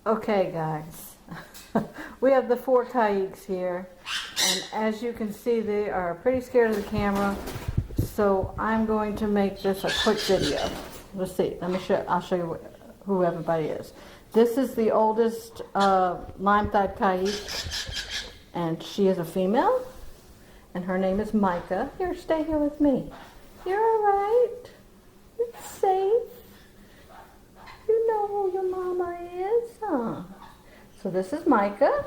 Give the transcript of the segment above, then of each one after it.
Okay, guys, we have the 4 Caiques here, and as you can see, they are pretty scared of the camera, so I'm going to make this a quick video. Let's see, I'll show you who everybody is. This is the oldest lime-thighed Caique, and she is a female, and her name is Micah. Here, stay here with me. You're all right. You're safe. You know who your mama is, huh? So this is Micah,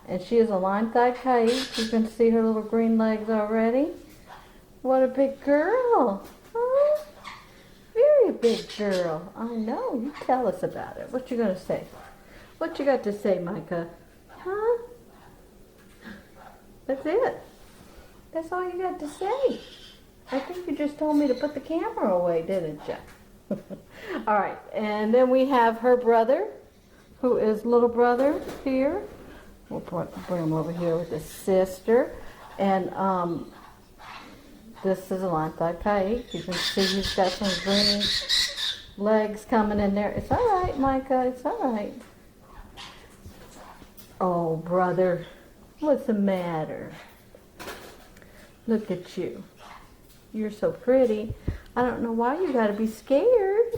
and she is a lime-thighed Caique. You can see her little green legs already. What a big girl, huh? Very big girl. I know. You tell us about it. What you gonna say? What you got to say, Micah? Huh? That's it. That's all you got to say. I think you just told me to put the camera away, didn't you? All right, and then we have her brother, who is little brother here. We'll bring him over here with his sister. And this is a lime-thighed Caique. You can see he's got some green legs coming in there. It's all right, Micah, it's all right. Oh, brother, what's the matter? Look at you. You're so pretty. I don't know why you gotta be scared.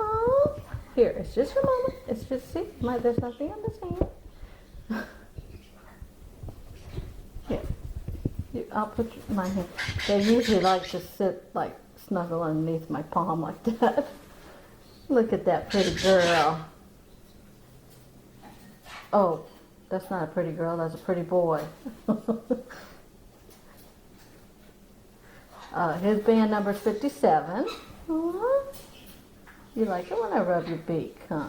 Oh, here, it's just your mama. It's just, see, there's nothing on this hand. Here, I'll put my hand. They usually like to sit, like, snuggle underneath my palm like that. Look at that pretty girl. Oh, that's not a pretty girl, that's a pretty boy. His band number is 57. Aww. You like it when I rub your beak, huh?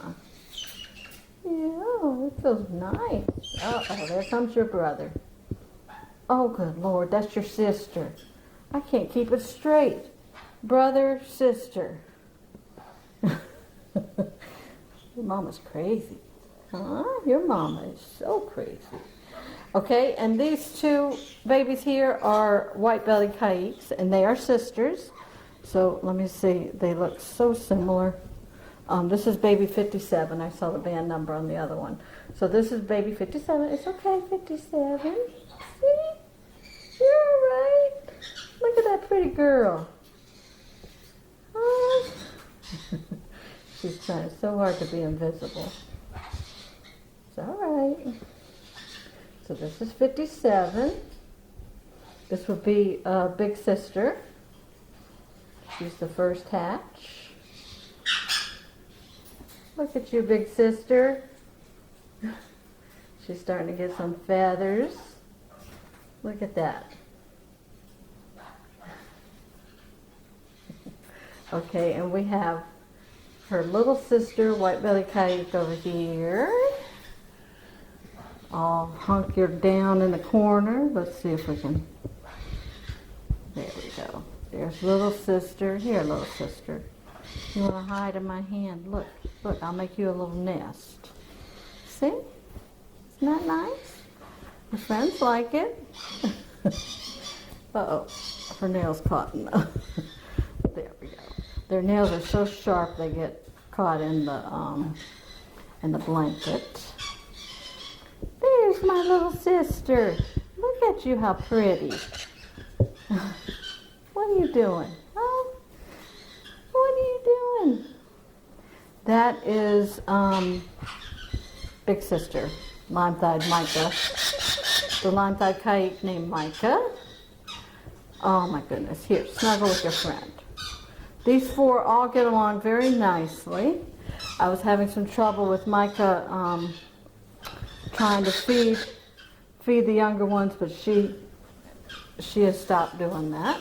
Yeah, it feels nice. Uh-oh, there comes your brother. Oh, good Lord, that's your sister. I can't keep it straight. Brother, sister. Your mama's crazy. Huh? Your mama is so crazy. Okay, and these 2 babies here are white-bellied Caiques, and they are sisters. So let me see, they look so similar. This is baby 57. I saw the band number on the other one. So this is baby 57. It's okay, 57. See? You're all right. Look at that pretty girl. Oh. She's trying so hard to be invisible. It's all right. So this is 57. This would be big sister. She's the first hatch. Look at you, big sister. She's starting to get some feathers. Look at that. Okay, and we have her little sister, white-bellied Caique, over here. All hunkered down in the corner. Let's see if we can. There we go. There's little sister. Here, little sister. You want to hide in my hand? Look, look, I'll make you a little nest. See? Isn't that nice? Your friends like it. Uh-oh, her nail's caught in the... There we go. Their nails are so sharp they get caught in the blanket. There's my little sister. Look at you, how pretty. What are you doing? Huh? What are you doing? That is big sister, lime-thighed Micah. The lime-thighed Caique named Micah. Oh my goodness. Here, snuggle with your friend. These 4 all get along very nicely. I was having some trouble with Micah trying to feed the younger ones, but she has stopped doing that.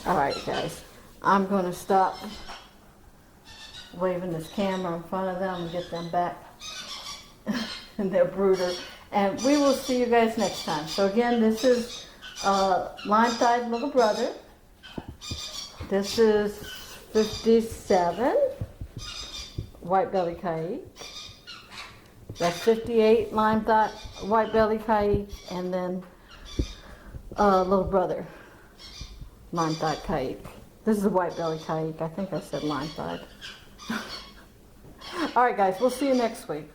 All right, guys, I'm going to stop waving this camera in front of them and get them back in their brooder. And we will see you guys next time. So again, this is lime-thighed little brother. This is 57, white-bellied Caique. That's 58, lime-thighed, white-bellied Caique, and then little brother, lime-thighed Caique. This is a white-bellied Caique. I think I said lime-thighed. All right, guys, we'll see you next week.